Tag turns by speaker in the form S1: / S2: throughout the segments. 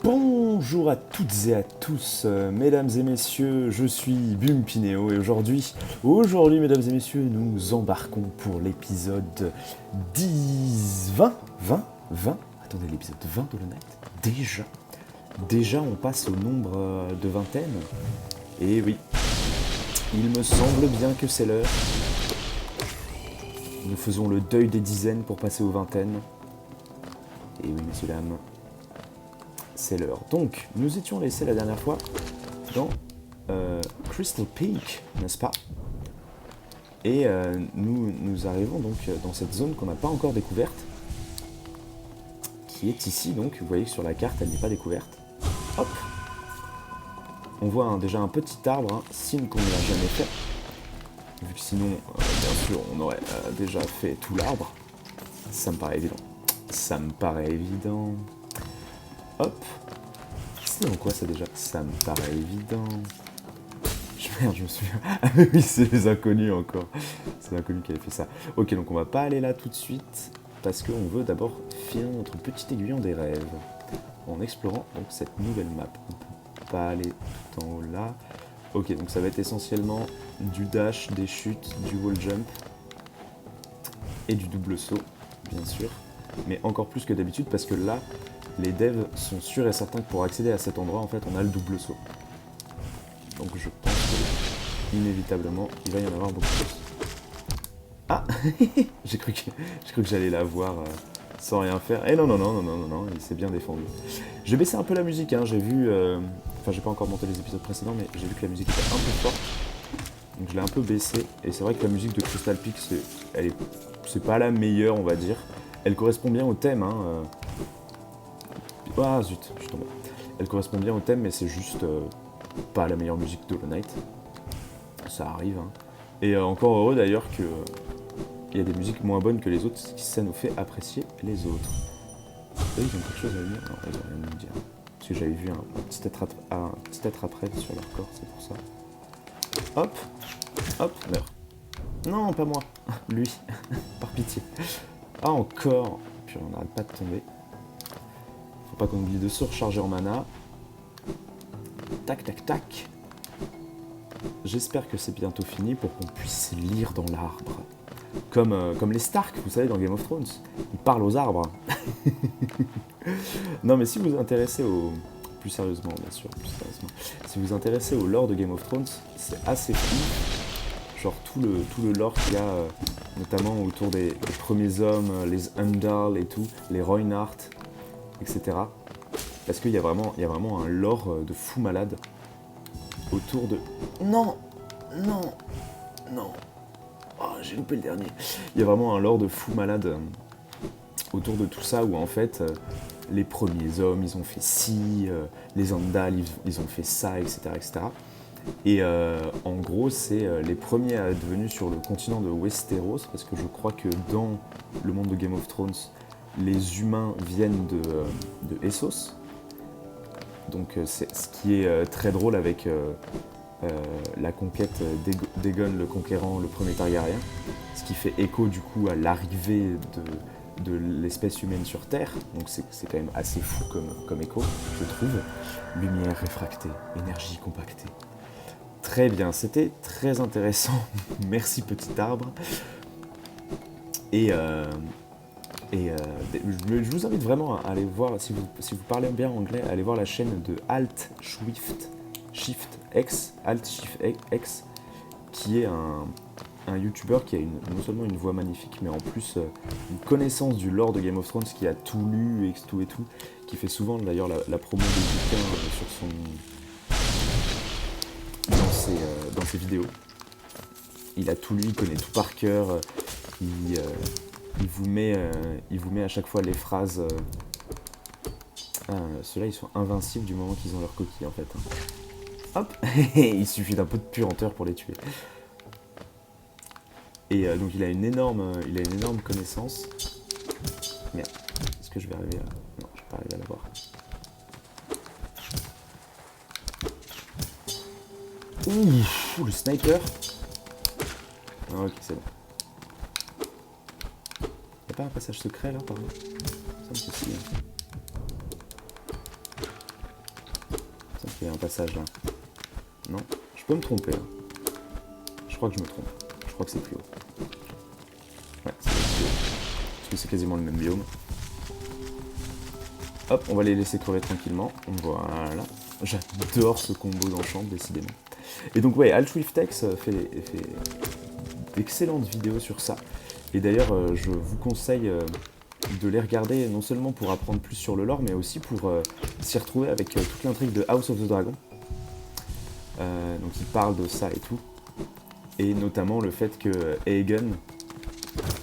S1: Bonjour à toutes et à tous, mesdames et messieurs, je suis Bumpinéo et aujourd'hui, mesdames et messieurs, nous embarquons pour l'épisode 20, attendez, l'épisode 20 de l'Honnête, déjà on passe au nombre de vingtaine, et oui, il me semble bien que c'est l'heure, nous faisons le deuil des dizaines pour passer aux vingtaines, et oui messieurs dames, c'est l'heure. Donc, nous étions laissés la dernière fois dans Crystal Peak, n'est-ce pas? Et nous arrivons donc dans cette zone qu'on n'a pas encore découverte, qui est ici, donc, vous voyez que sur la carte, elle n'est pas découverte. Hop! On voit déjà un petit arbre, signe qu'on ne l'a jamais fait, vu que sinon, bien sûr, on aurait déjà fait tout l'arbre. Ça me paraît évident. Hop. C'est dans quoi ça déjà? Ça me paraît évident. Merde, je me souviens. Ah oui, c'est les inconnus encore. C'est l'inconnu qui avait fait ça. Ok, donc on va pas aller là tout de suite, parce qu'on veut d'abord finir notre petit aiguillon des rêves, en explorant donc cette nouvelle map. On peut pas aller tout en haut là. Ok, donc ça va être essentiellement du dash, des chutes, du wall jump, et du double saut, bien sûr. Mais encore plus que d'habitude, parce que là, les devs sont sûrs et certains que pour accéder à cet endroit, en fait, on a le double saut. Donc je pense que, inévitablement, il va y en avoir beaucoup plus. Ah j'ai cru que j'allais la voir sans rien faire. Et non, il s'est bien défendu. J'ai baissé un peu la musique, hein, j'ai vu... Enfin, j'ai pas encore monté les épisodes précédents, mais j'ai vu que la musique était un peu forte. Donc je l'ai un peu baissée. Et c'est vrai que la musique de Crystal Peak, c'est pas la meilleure, on va dire. Elle correspond bien au thème, hein. Ah zut, je suis tombé. Elle correspond bien au thème, mais c'est juste pas la meilleure musique de Hollow Knight. Ça arrive, hein. Et encore heureux d'ailleurs qu'il y a des musiques moins bonnes que les autres, ça nous fait apprécier les autres. Eux, ils ont quelque chose à dire? Non, ils ont rien à me dire. Parce que j'avais vu un petit être après sur leur corps, c'est pour ça. Hop, hop, meurs. Non, pas moi, lui, par pitié. Ah, encore. Puis on n'arrête pas de tomber. Faut pas qu'on oublie de se recharger en mana. Tac, tac, tac. J'espère que c'est bientôt fini pour qu'on puisse lire dans l'arbre. Comme les Stark, vous savez, dans Game of Thrones. Ils parlent aux arbres. Non, mais si vous vous intéressez au... Plus sérieusement, bien sûr, plus sérieusement. Si vous vous intéressez au lore de Game of Thrones, c'est assez fou. Genre tout le lore qu'il y a, notamment autour des premiers hommes, les Undal et tout, les Rhoynar, etc. Parce qu'il y a vraiment un lore de fou malade autour de... Non. Oh, j'ai loupé le dernier. Il y a vraiment un lore de fou malade autour de tout ça, où en fait, les premiers hommes, ils ont fait ci, les Andal, ils ont fait ça, etc. etc. Et en gros, c'est les premiers à être venus sur le continent de Westeros, parce que je crois que dans le monde de Game of Thrones, les humains viennent de Essos. Donc c'est ce qui est très drôle avec la conquête d'Aegon le Conquérant, le premier Targaryen, ce qui fait écho du coup à l'arrivée de l'espèce humaine sur Terre, donc c'est quand même assez fou comme écho, je trouve. Lumière réfractée, énergie compactée. Très bien, c'était très intéressant, merci petit arbre. Et je vous invite vraiment à aller voir, si vous parlez bien anglais, à aller voir la chaîne de Alt Shift X, qui est un YouTuber qui a non seulement une voix magnifique, mais en plus une connaissance du lore de Game of Thrones, qui a tout lu et tout, qui fait souvent d'ailleurs la promo des bouquins dans ses vidéos. Il a tout lu, il connaît tout par cœur, il vous met à chaque fois les phrases. Ceux-là, ils sont invincibles du moment qu'ils ont leur coquille, en fait. Hop. Il suffit d'un peu de puanteur pour les tuer. Et donc il a une énorme connaissance. Merde. Est-ce que je vais arriver à... Non, je vais pas arriver à l'avoir. Ouh, le sniper. Ah, ok, c'est bon. Y'a pas un passage secret là, pardon? Ça me fait si. qu'il y a un passage là. Non, je peux me tromper. Hein. Je crois que je me trompe. Je crois que c'est plus haut. Ouais, c'est plus haut. Parce que c'est quasiment le même biome. Hop, on va les laisser crever tranquillement. Voilà. J'adore ce combo d'enchant, décidément. Et donc ouais, Altwiftex fait d'excellentes vidéos sur ça. Et d'ailleurs, je vous conseille de les regarder, non seulement pour apprendre plus sur le lore, mais aussi pour s'y retrouver avec toute l'intrigue de House of the Dragon. Donc il parle de ça et tout. Et notamment le fait que Aegon,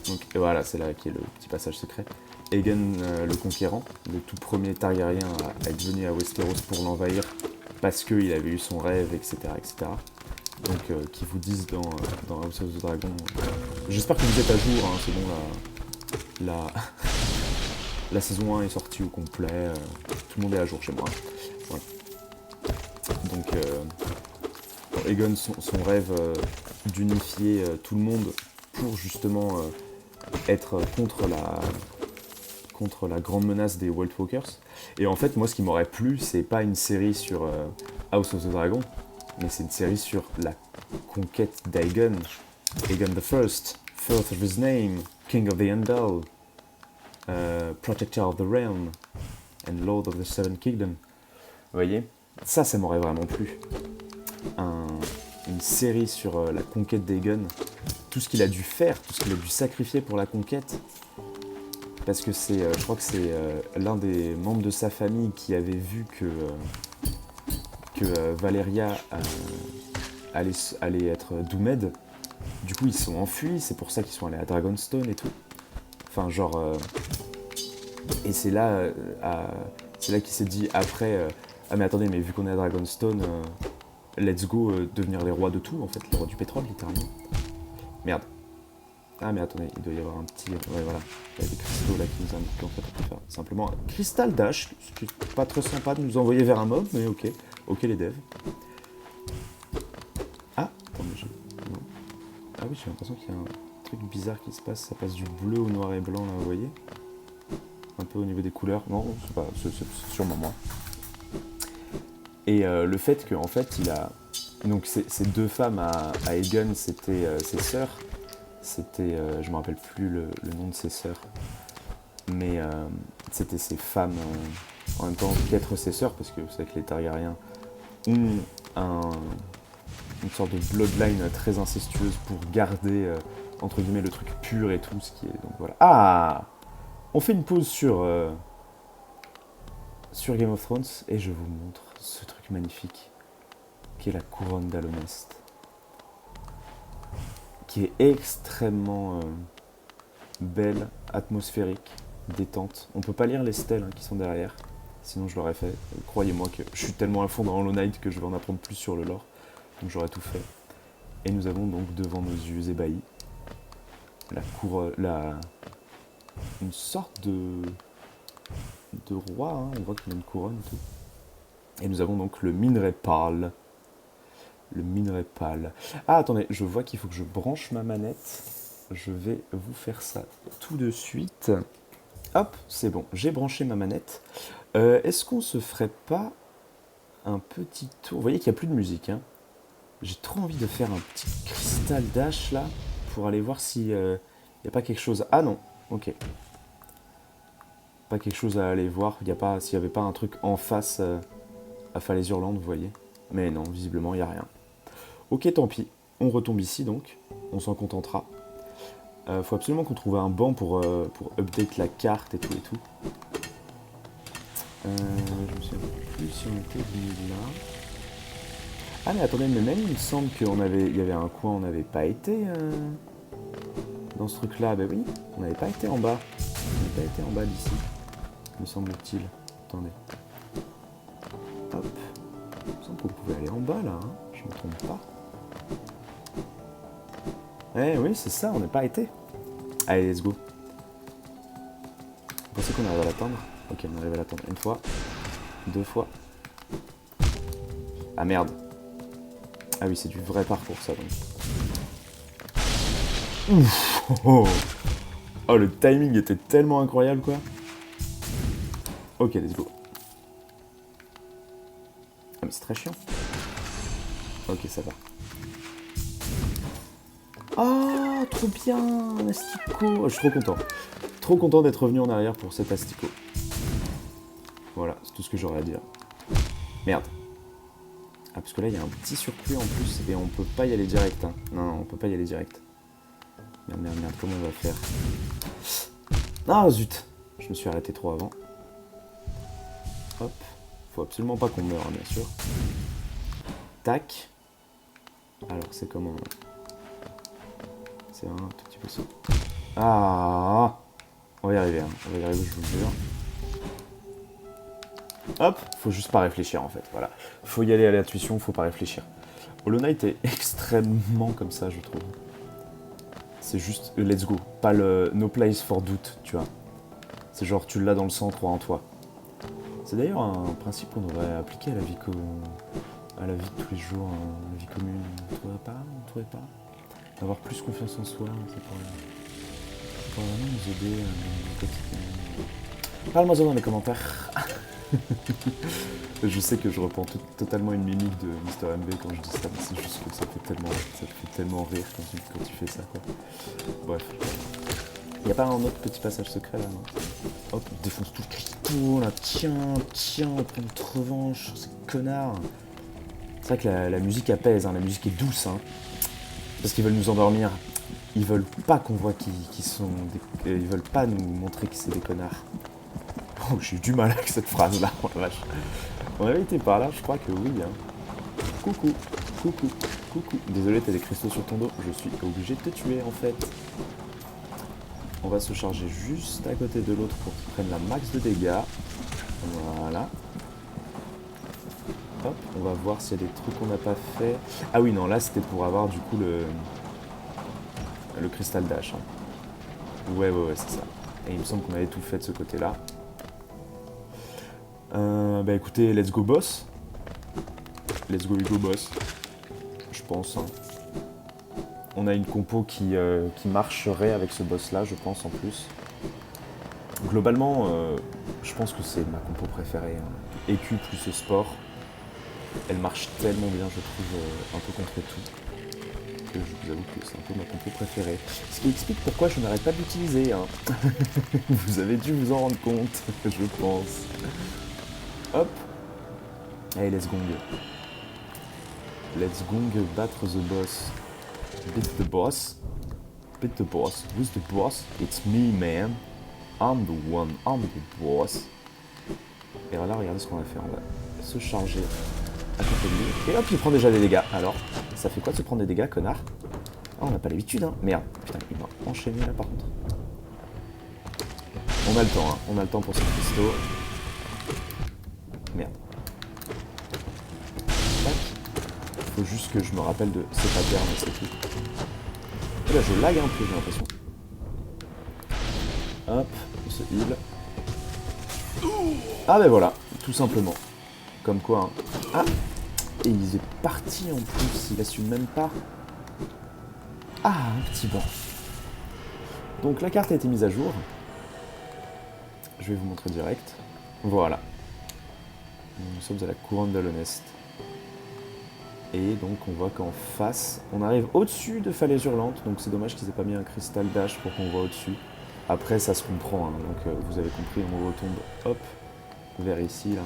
S1: donc voilà, c'est là qui est le petit passage secret, Aegon le Conquérant, le tout premier Targaryen à être venu à Westeros pour l'envahir, parce qu'il avait eu son rêve, etc. etc. Donc qui vous disent dans House of the Dragon. J'espère que vous êtes à jour, hein, c'est bon, la saison 1 est sortie au complet, tout le monde est à jour chez moi. Voilà. Donc Aegon, son rêve d'unifier tout le monde pour justement être contre la grande menace des White Walkers. Et en fait, moi, ce qui m'aurait plu, c'est pas une série sur House of the Dragon, mais c'est une série sur la conquête d'Aegon. Aegon the First, first of his name, King of the Andal, Protector of the Realm, and Lord of the Seven Kingdoms. Vous voyez, ça m'aurait vraiment plu. Une série sur la conquête d'Aegon, tout ce qu'il a dû faire, tout ce qu'il a dû sacrifier pour la conquête. Parce que je crois que c'est l'un des membres de sa famille qui avait vu que Valyria allait être Doomed. Du coup, ils se sont enfuis, c'est pour ça qu'ils sont allés à Dragonstone et tout. Enfin, genre... et c'est là qu'il s'est dit après... ah mais attendez, mais vu qu'on est à Dragonstone, let's go devenir les rois de tout, en fait, les rois du pétrole, littéralement. Merde. Ah mais attendez, il doit y avoir un petit... Ouais, voilà. Il y a des cristaux là qui nous indiquent qu'en fait on peut faire simplement un Crystal Dash, ce qui est pas très sympa de nous envoyer vers un mob, mais ok. Ok les devs. Ah, attendez, non. Ah oui, j'ai l'impression qu'il y a un truc bizarre qui se passe. Ça passe du bleu au noir et blanc, là, vous voyez. Un peu au niveau des couleurs. Non, c'est pas... C'est sûrement moi. Et le fait qu'en fait, il a... Donc ces deux femmes à Aegon, c'était ses sœurs. C'était, je me rappelle plus le nom de ses sœurs, mais c'était ses femmes en même temps qu'être ses sœurs, parce que vous savez que les Targaryens ont une sorte de bloodline très incestueuse pour garder entre guillemets le truc pur et tout, ce qui est donc voilà. Ah, on fait une pause sur Game of Thrones et je vous montre ce truc magnifique qui est la couronne d'Alonest, qui est extrêmement belle, atmosphérique, détente. On peut pas lire les stèles qui sont derrière, sinon je l'aurais fait. Croyez-moi que je suis tellement à fond dans Hollow Knight que je vais en apprendre plus sur le lore, donc j'aurais tout fait. Et nous avons donc devant nos yeux ébahis une sorte de roi, on voit qu'il a une couronne et tout. Et nous avons donc le minerai pâle. Le minerai pâle. Ah, attendez, je vois qu'il faut que je branche ma manette. Je vais vous faire ça tout de suite. Hop, c'est bon, j'ai branché ma manette. Est-ce qu'on se ferait pas un petit tour? Vous voyez qu'il n'y a plus de musique. Hein. J'ai trop envie de faire un petit Crystal Dash là, pour aller voir s'il n'y a pas quelque chose... Ah non, ok. Pas quelque chose à aller voir. S'il n'y avait pas un truc en face à Falaise Hurlante, vous voyez. Mais non, visiblement, il n'y a rien. Ok, tant pis. On retombe ici, donc. On s'en contentera. Faut absolument qu'on trouve un banc pour update la carte et tout et tout. Je me souviens plus si on était venu là. Ah mais attendez, mais même il me semble qu'il y avait un coin où on n'avait pas été dans ce truc là. Ben oui, on n'avait pas été en bas. On n'avait pas été en bas d'ici, me semble-t-il. Attendez. Hop. Il me semble qu'on pouvait aller en bas là, hein. Je me trompe pas. Eh oui, c'est ça, on n'a pas été. Allez, let's go. Vous pensez qu'on arrive à l'atteindre? Ok, on arrive à l'atteindre une fois, deux fois. Ah merde. Ah oui, c'est du vrai parcours ça donc. Ouf, oh, le timing était tellement incroyable quoi. Ok, let's go. Ah mais c'est très chiant. Ok, ça va. Oh, trop bien, un asticot. Je suis trop content. Trop content d'être revenu en arrière pour cet asticot. Voilà, c'est tout ce que j'aurais à dire. Merde. Ah, parce que là, il y a un petit surplus en plus et on peut pas y aller direct. Hein. Non, on peut pas y aller direct. Merde, merde, merde, comment on va faire? Ah, zut. Je me suis arrêté trop avant. Hop. Faut absolument pas qu'on meure, hein, bien sûr. Tac. Alors, c'est comment? C'est un tout petit peu ça. Ah, on va y arriver, hein. On va y arriver, je vous le jure. Hop, faut juste pas réfléchir en fait, voilà. Faut y aller à l'intuition, faut pas réfléchir. Hollow Knight est extrêmement comme ça, je trouve. C'est juste let's go, pas le no place for doubt, tu vois. C'est genre tu l'as dans le sang, crois en toi. C'est d'ailleurs un principe qu'on devrait appliquer à la vie à la vie de tous les jours, à la vie commune. Vous ne trouvez pas Avoir plus confiance en soi, ça pourrait vraiment nous aider au quotidien. Parle-moi ça dans les commentaires. Je sais que je reprends totalement une mimique de Mister MB quand je dis ça, mais c'est juste que ça te fait tellement rire quand tu fais ça, quoi. Bref. Y a pas un autre petit passage secret là, non? Hop, on défonce tout le cristaux là, tiens, on prend notre revanche sur ces connards. C'est vrai que la musique apaise, hein, la musique est douce, hein. Parce qu'ils veulent nous endormir. Ils veulent pas qu'on voit qu'ils sont des... Ils veulent pas nous montrer que c'est des connards. Oh, j'ai eu du mal avec cette phrase-là, oh la vache. On avait été par là, je crois que oui. Hein. Coucou. Désolé, t'as des cristaux sur ton dos. Je suis obligé de te tuer, en fait. On va se charger juste à côté de l'autre pour qu'il prenne la max de dégâts. Voilà. Hop, on va voir s'il y a des trucs qu'on n'a pas fait. Ah oui, non, là, c'était pour avoir, du coup, le cristal dash. Hein. Ouais, c'est ça. Et il me semble qu'on avait tout fait de ce côté-là. Bah écoutez, let's go boss. Let's go Hugo boss. Je pense. Hein. On a une compo qui marcherait avec ce boss là, je pense en plus. Globalement, je pense que c'est ma compo préférée. Hein. EQ plus sport. Elle marche tellement bien, je trouve, un peu contre tout. Que je vous avoue que c'est un peu ma compo préférée. Ce qui explique pourquoi je n'arrête pas de l'utiliser. Hein. Vous avez dû vous en rendre compte, je pense. Hop. Allez, let's gong. Let's gong battre the boss. Beat the boss. Beat the boss. Who's the boss? It's me, man. I'm the one. I'm the boss. Et voilà, regardez ce qu'on va faire. On va se charger à côté de lui. Et hop, il prend déjà des dégâts. Alors, ça fait quoi de se prendre des dégâts, connard? Ah, on n'a pas l'habitude, hein. Merde. Putain, il m'a enchaîné là, par contre. On a le temps, hein. On a le temps pour ce cristaux. Merde. Tac. Faut juste que je me rappelle de ces patterns, c'est tout. Et là, je lag un peu, j'ai l'impression. Hop, on se heal. Ah ben voilà, tout simplement. Comme quoi, hein. Ah. Et il est parti en plus, il assume même pas. Ah, un petit banc. Donc la carte a été mise à jour. Je vais vous montrer direct. Voilà. Nous sommes à la couronne de l'Honest. Et donc on voit qu'en face, on arrive au-dessus de Falaise Hurlante. Donc c'est dommage qu'ils aient pas mis un cristal dash pour qu'on voit au-dessus. Après ça se comprend, hein. Donc vous avez compris, on retombe hop vers ici là.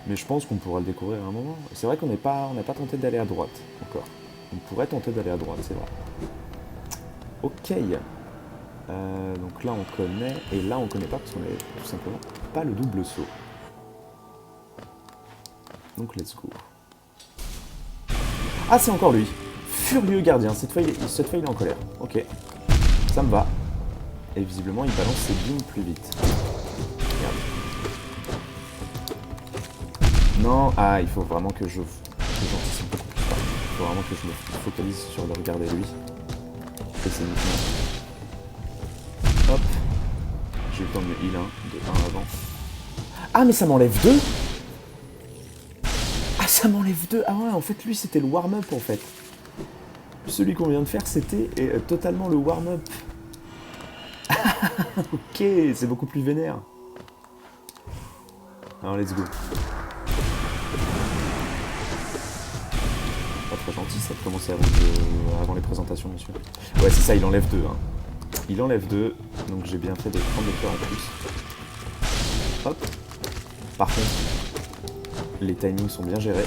S1: Mais je pense qu'on pourra le découvrir à un moment. C'est vrai qu'on n'a pas tenté d'aller à droite encore. On pourrait tenter d'aller à droite, c'est vrai. Ok. Donc là on connaît, et là on connaît pas parce qu'on avait tout simplement pas le double saut. Donc let's go. Ah, c'est encore lui. Furieux gardien. Cette fois, il est en colère. Ok. Ça me va. Et visiblement, il balance ses beams plus vite. Merde. Non. Ah, il faut vraiment que j'anticipe beaucoup plus tard. Il faut vraiment que je me focalise sur le regarder lui. Et c'est uniquement... Hop. J'ai eu le temps de me heal, hein, de 1 avant. Ah, mais ça m'enlève 2. Ça m'enlève 2. Ah ouais, en fait, lui, c'était le warm-up, en fait. Celui qu'on vient de faire, c'était totalement le warm-up. Ok, c'est beaucoup plus vénère. Alors, let's go. très gentil ça de commencer avant les présentations, monsieur. Ouais, c'est ça, il enlève 2. Hein. Il enlève 2, donc j'ai bien fait de prendre des cœurs en plus. Hop. Par contre, les timings sont bien gérés.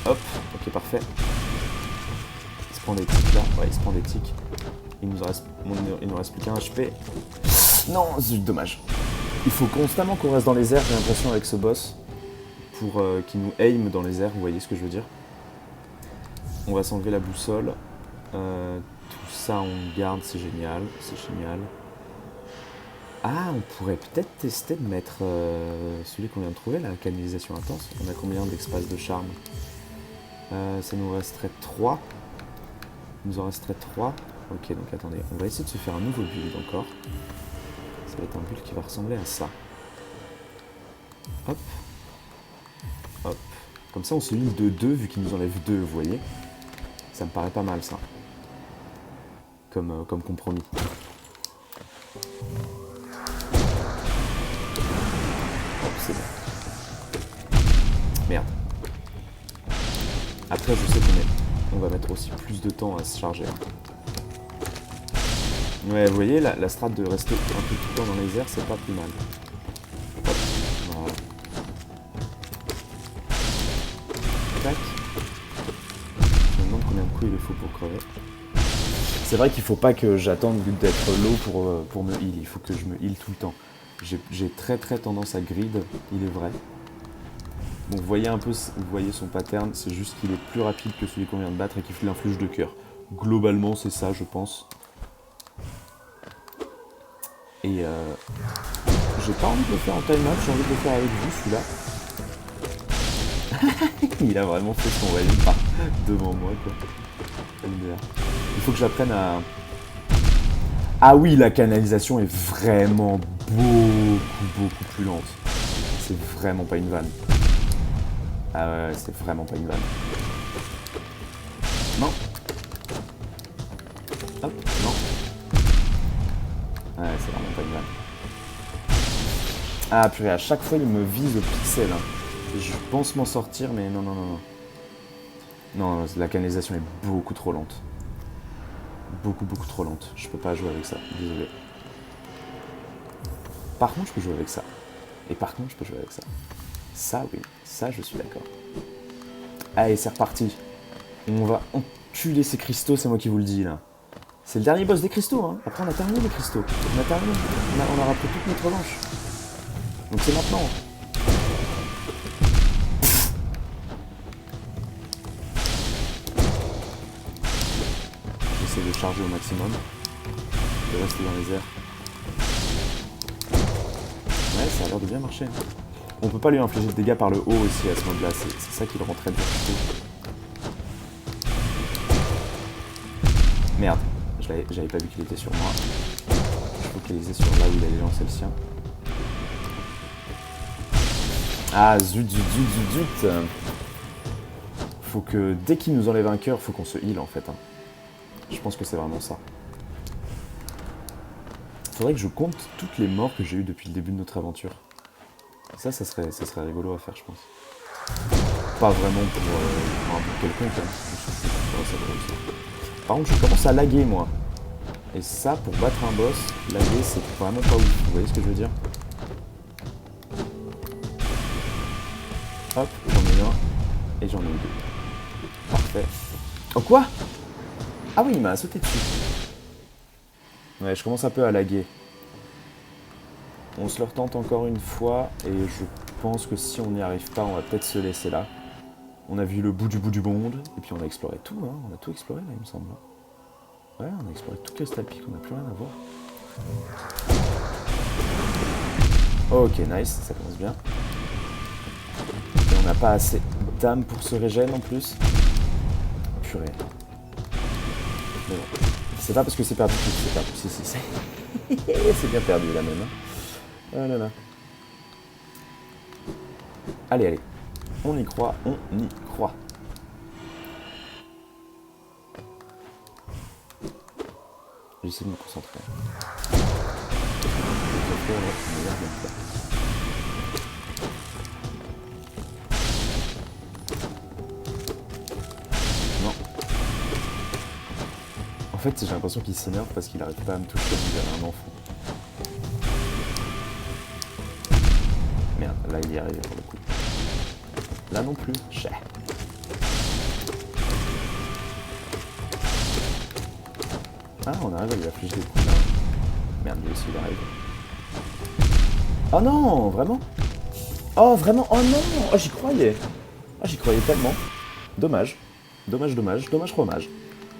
S1: Hop, ok, parfait. Il se prend des tics là, ouais, il se prend des tics. Il nous reste plus qu'un HP. Non, c'est dommage. Il faut constamment qu'on reste dans les airs, j'ai l'impression, avec ce boss. Pour qu'il nous aim dans les airs, vous voyez ce que je veux dire. On va s'enlever la boussole. Tout ça, on garde, c'est génial. C'est génial. Ah, on pourrait peut-être tester de mettre celui qu'on vient de trouver, la canalisation intense. On a combien d'espaces de charme? Ça nous resterait 3. Il nous en resterait 3. Ok, donc attendez, on va essayer de se faire un nouveau build encore. Ça va être un build qui va ressembler à ça. Hop. Hop. Comme ça, on se heal de 2 vu qu'il nous enlève 2, vous voyez. Ça me paraît pas mal, ça. Comme compromis. Hop, c'est bon. Merde. Après, je sais qu'on va mettre aussi plus de temps à se charger. Ouais, vous voyez, la strat de rester un peu tout le temps dans les airs, c'est pas plus mal. Hop, voilà. Tac. Je me demande combien de coups il faut pour crever. C'est vrai qu'il faut pas que j'attende d'être low pour me heal. Il faut que je me heal tout le temps. J'ai très tendance à grid, il est vrai. Bon, vous voyez un peu, vous voyez son pattern, c'est juste qu'il est plus rapide que celui qu'on vient de battre et qu'il fait l'influge de cœur. Globalement, c'est ça, je pense. Et j'ai pas envie de le faire en time-up, j'ai envie de le faire avec vous, celui-là. Il a vraiment fait son rallye par devant moi, quoi. Il faut que j'apprenne à... Ah oui, la canalisation est vraiment beaucoup plus lente. C'est vraiment pas une vanne. Ah ouais, c'est vraiment pas une vanne. Non. Hop, non. Ouais, c'est vraiment pas une vanne. Ah purée, à chaque fois il me vise au pixel. Hein. Je pense m'en sortir, mais non. Non, la canalisation est beaucoup trop lente. Beaucoup trop lente. Je peux pas jouer avec ça, désolé. Par contre, je peux jouer avec ça. Et par contre, je peux jouer avec ça. Ça, oui. Ça, je suis d'accord. Allez, c'est reparti. On va enculer ces cristaux, c'est moi qui vous le dis, là. C'est le dernier boss des cristaux, hein. Après, on a terminé les cristaux. On a terminé. On aura pris toute notre revanche. Donc c'est maintenant. J'essaie de charger au maximum. De rester dans les airs. Ouais, ça a l'air de bien marcher. On peut pas lui infliger de dégâts par le haut aussi à ce mode-là. C'est ça qui le rend très dur. Merde. J'avais pas vu qu'il était sur moi. Je focalisais sur là où il allait lancer le sien. Ah, zut. Faut que, dès qu'il nous enlève un cœur, faut qu'on se heal, en fait. Hein. Je pense que c'est vraiment ça. Faudrait que je compte toutes les morts que j'ai eues depuis le début de notre aventure. Ça serait rigolo à faire, je pense. Pas vraiment pour un but quelconque. Hein. Par contre, je commence à laguer, moi. Et ça, pour battre un boss, laguer, c'est vraiment pas ouf. Vous voyez ce que je veux dire? Hop, j'en ai eu un. Et j'en ai eu 2. Parfait. Oh, quoi? Ah oui, il m'a sauté dessus. Ouais, je commence un peu à laguer. On se le retente encore une fois. Et je pense que si on n'y arrive pas, on va peut-être se laisser là. On a vu le bout du monde. Et puis on a exploré tout, hein. On a tout exploré là, il me semble. Ouais, on a exploré tout Crystal Peak, on n'a plus rien à voir. Ok, nice, ça commence bien. Et on n'a pas assez d'âme pour se régénérer en plus. Purée. Mais bon. C'est pas parce que c'est perdu que c'est perdu. Si, c'est bien perdu là même. Hein. Oh là là. Allez. On y croit. J'essaie de me concentrer. fait, j'ai l'impression qu'il s'énerve parce qu'il arrive pas à me toucher comme dirait un enfant. Merde, là il y est arrivé pour le coup. Là non plus. Chais. Ah, on arrive à lui affliger des coups là. Merde, lui aussi il arrive. Oh non, vraiment? Oh vraiment? Oh non! Oh j'y croyais! Oh j'y croyais tellement. Dommage. Dommage, dommage. Dommage fromage.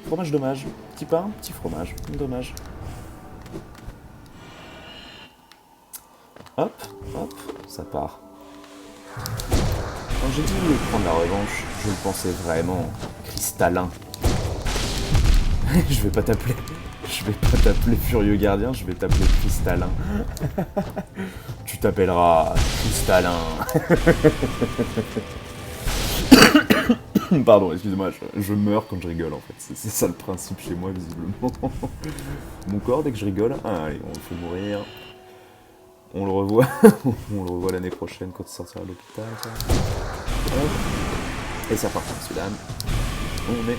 S1: Fromage dommage. Petit pain, petit fromage. Dommage. Hop, hop, ça part. Quand j'ai dit prendre la revanche, je le pensais vraiment cristallin. Je vais pas t'appeler Furieux Gardien, je vais t'appeler Cristallin. Tu t'appelleras Cristallin. Pardon, excusez-moi, je meurs quand je rigole en fait. C'est ça le principe chez moi visiblement. Mon corps, dès que je rigole, allez, on le fait mourir. On le revoit. On le revoit l'année prochaine quand il sortira de l'hôpital. Et c'est reparti, messieurs dames. On est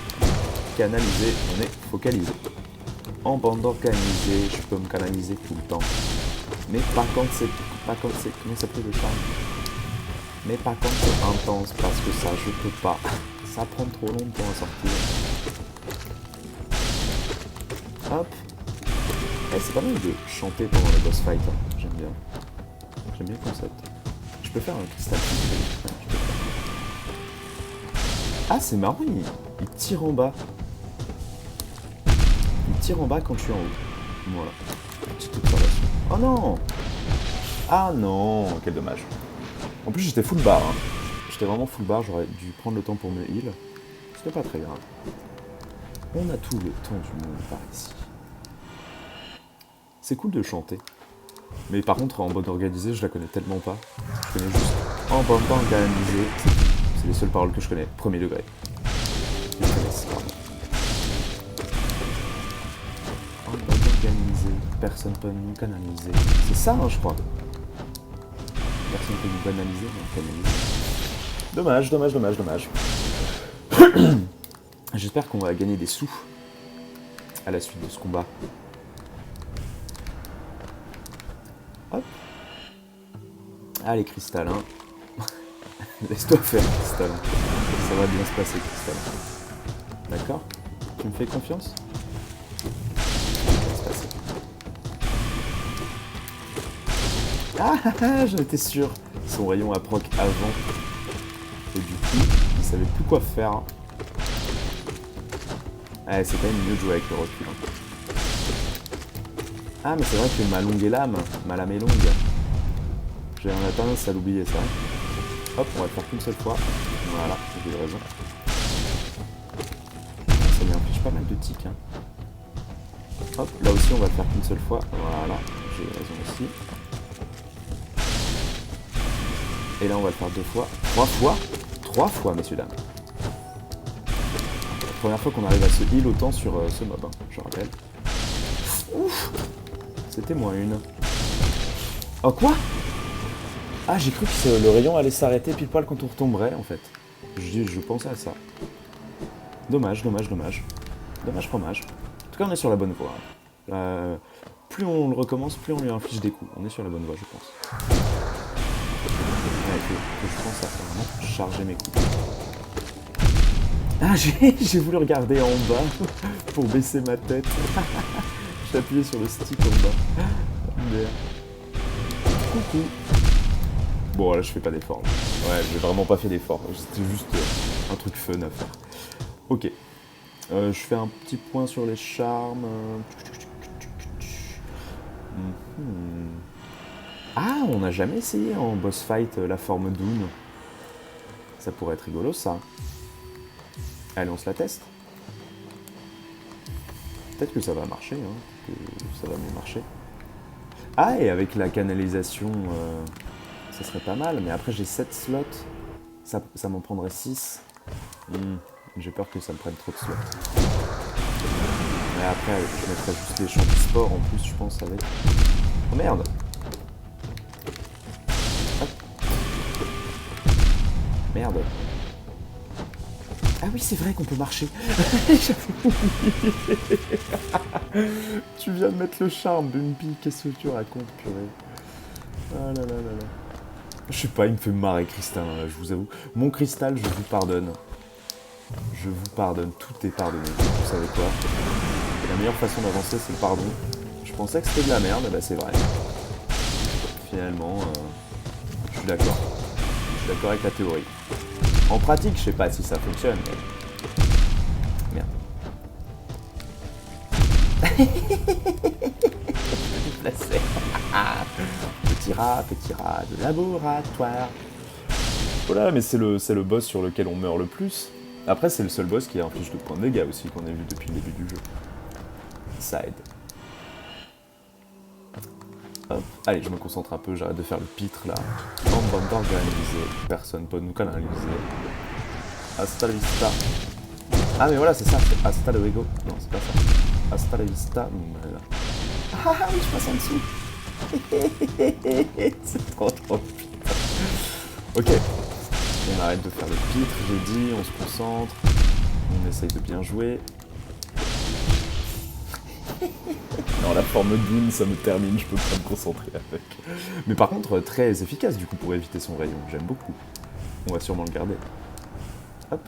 S1: canalisé, on est focalisé. En bande organisée, je peux me canaliser tout le temps. Mais par contre, comment ça s'appelle le charme? Mais par contre, c'est intense parce que ça, je peux pas. Ça prend trop longtemps à sortir. Hop. Eh, c'est pas mal de chanter pendant les boss fights. Hein. J'aime bien. J'aime bien le concept. Je peux faire un cristal. Ah, c'est marrant, il tire en bas. Il tire en bas quand je suis en haut. Voilà. Petite observation. Oh non! Ah non! Quel dommage. En plus, j'étais full bar. Hein. J'étais vraiment full bar, j'aurais dû prendre le temps pour me heal. C'était pas très grave. On a tout le temps du monde par ici. C'est cool de chanter. Mais par contre, en bande organisée, je la connais tellement pas. Je connais juste en bande organisée. C'est les seules paroles que je connais. Premier degré. Je connais, pardon. En bande organisée, personne peut nous canaliser. C'est ça, hein, je crois. Personne peut nous banaliser, mais canaliser. Dommage, dommage, dommage, dommage. J'espère qu'on va gagner des sous à la suite de ce combat. Hop. Allez, cristallin. Laisse-toi faire, cristallin. Ça va bien se passer, cristallin. D'accord? Tu me fais confiance? Ça va se passer. Ah, j'en étais sûr. Son rayon à proc avant. Et du coup, il savait plus quoi faire. Hein. Ouais, c'est quand même mieux de jouer avec le recul. Hein. Ah, mais c'est vrai que ma longue est lame. Ma lame est longue. J'ai un tendance à l'oublier, ça. Hop, on va le faire qu'une seule fois. Voilà, j'ai eu raison. Ça lui inflige pas mal de tics. Hein. Hop, là aussi, on va le faire qu'une seule fois. Voilà, j'ai eu raison aussi. Et là, on va le faire 2 fois. 3 fois. 3 fois, messieurs, dames. La première fois qu'on arrive à se heal autant sur ce mob, hein, je rappelle. Ouf! C'était moins une. Oh, quoi? Ah, j'ai cru que le rayon allait s'arrêter pile poil quand on retomberait, en fait. Je pensais à ça. Dommage, dommage, dommage. Dommage, fromage. En tout cas, on est sur la bonne voie. Hein. Plus on le recommence, plus on lui inflige des coups. On est sur la bonne voie, je pense. Ouais, que je pense à vraiment charger mes coups. Ah, j'ai voulu regarder en bas pour baisser ma tête. J'ai appuyé sur le stick en bas. Merde. Coucou. Bon, là, je fais pas d'effort. Ouais, j'ai vraiment pas fait d'effort. C'était juste un truc fun à faire. Ok. Je fais un petit point sur les charmes. Ah, on n'a jamais essayé en boss fight la forme Doom. Ça pourrait être rigolo, ça. Allez, on se la teste. Peut-être que ça va marcher, hein. Que ça va mieux marcher. Ah, et avec la canalisation, ça serait pas mal. Mais après, j'ai 7 slots. Ça m'en prendrait 6. J'ai peur que ça me prenne trop de slots. Mais après, je mettrais juste les champs de sport en plus, je pense, avec... Oh merde! Hop. Merde. Ah oui, c'est vrai qu'on peut marcher. J'avais oublié. Tu viens de mettre le charme, Bumpy. Qu'est-ce que tu racontes, purée. Ah là là là là. Je sais pas, il me fait marrer, Cristal, là, je vous avoue. Mon Cristal, je vous pardonne. Je vous pardonne, tout est pardonné. Vous savez quoi? La meilleure façon d'avancer, c'est le pardon. Je pensais que c'était de la merde, bah c'est vrai. Finalement, je suis d'accord. Je suis d'accord avec la théorie. En pratique, je sais pas si ça fonctionne, mais... Merde. Placé. Petit rat de laboratoire. Voilà, mais c'est le boss sur lequel on meurt le plus. Après, c'est le seul boss qui inflige 2 points de dégâts aussi, qu'on a vu depuis le début du jeu. Ça aide. Hop. Allez, je me concentre un peu, j'arrête de faire le pitre là. En bande organisée, personne peut nous canaliser. Hasta la vista. Ah mais voilà, c'est ça, c'est hasta luego. Non, c'est pas ça. Hasta la vista. Ah oui, je passe en dessous. C'est trop putain. Ok. On arrête de faire le pitre, j'ai dit, on se concentre. On essaye de bien jouer. Non, la forme d'une, ça me termine, je peux pas me concentrer avec. Mais par contre, très efficace du coup pour éviter son rayon, j'aime beaucoup. On va sûrement le garder. Hop.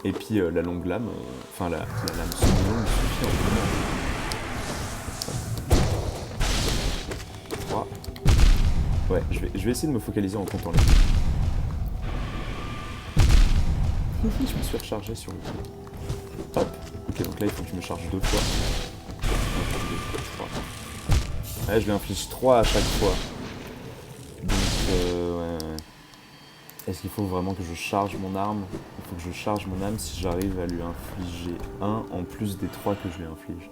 S1: Et puis la longue lame, enfin la lame semi-longue suffit en moment. 3. Ouais, je vais essayer de me focaliser en comptant les points. Je me suis rechargé sur le coup. Hop. Ok, donc là il faut que je me charge 2 fois. 1, 2, 3. Ouais, je lui inflige 3 à chaque fois. Donc, ouais. Est-ce qu'il faut vraiment que je charge mon arme? Il faut que je charge mon arme si j'arrive à lui infliger 1 en plus des 3 que je lui inflige.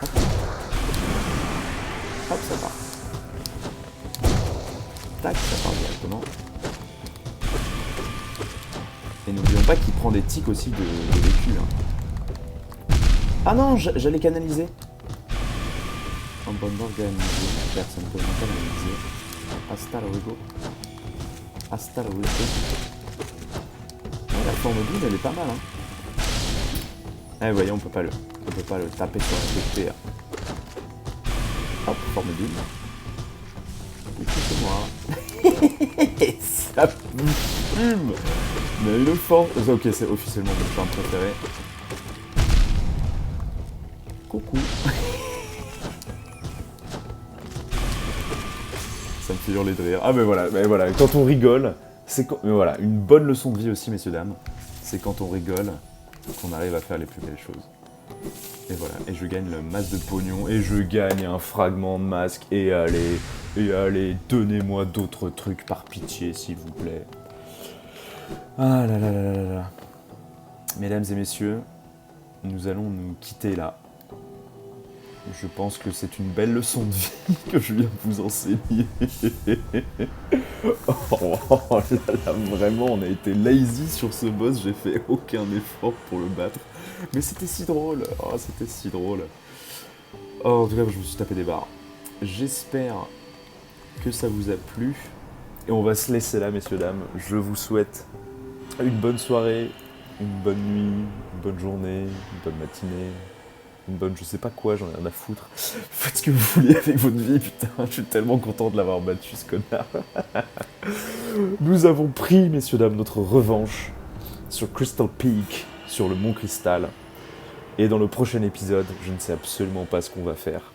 S1: Hop, hop, ça part. Tac, ça part directement. Et n'oublions pas qu'il prend des tics aussi de vécu. Hein. Ah non, j'allais canaliser. En bonne organisée, personne ne peut me canaliser. Hasta luego. Hasta luego. Ouais, la forme d'une, elle est pas mal. Hein. Eh, vous voyez, on peut pas le taper sur la tête. Hop, forme d'une. Et puis c'est moi. Ça fume. Mais une force. Ok, c'est officiellement mon charme préféré. Coucou. Ça me fait hurler de rire. Ah mais voilà, quand on rigole, c'est quand... Mais voilà, une bonne leçon de vie aussi, messieurs, dames. C'est quand on rigole qu'on arrive à faire les plus belles choses. Et voilà, et je gagne le masse de pognon, et je gagne un fragment de masque, et allez, donnez-moi d'autres trucs par pitié, s'il vous plaît. Ah là là là là là. Mesdames et messieurs, nous allons nous quitter là. Je pense que c'est une belle leçon de vie que je viens de vous enseigner. Oh là là, vraiment, on a été lazy sur ce boss, j'ai fait aucun effort pour le battre. Mais c'était si drôle, oh c'était si drôle. Oh, en tout cas, je me suis tapé des barres. J'espère que ça vous a plu. Et on va se laisser là, messieurs, dames. Je vous souhaite une bonne soirée, une bonne nuit, une bonne journée, une bonne matinée. Une bonne je sais pas quoi, j'en ai rien à foutre. Faites ce que vous voulez avec votre vie, putain, je suis tellement content de l'avoir battu, ce connard. Nous avons pris, messieurs, dames, notre revanche sur Crystal Peak, sur le Mont Cristal. Et dans le prochain épisode, je ne sais absolument pas ce qu'on va faire.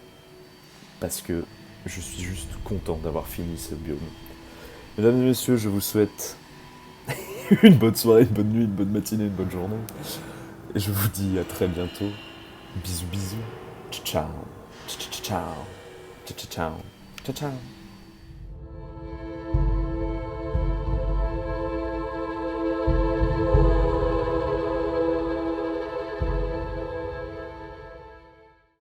S1: Parce que je suis juste content d'avoir fini ce biome. Mesdames et messieurs, je vous souhaite une bonne soirée, une bonne nuit, une bonne matinée, une bonne journée. Et je vous dis à très bientôt. Bisous, bisous. Ciao, ciao. Ciao, ciao. Ciao, ciao.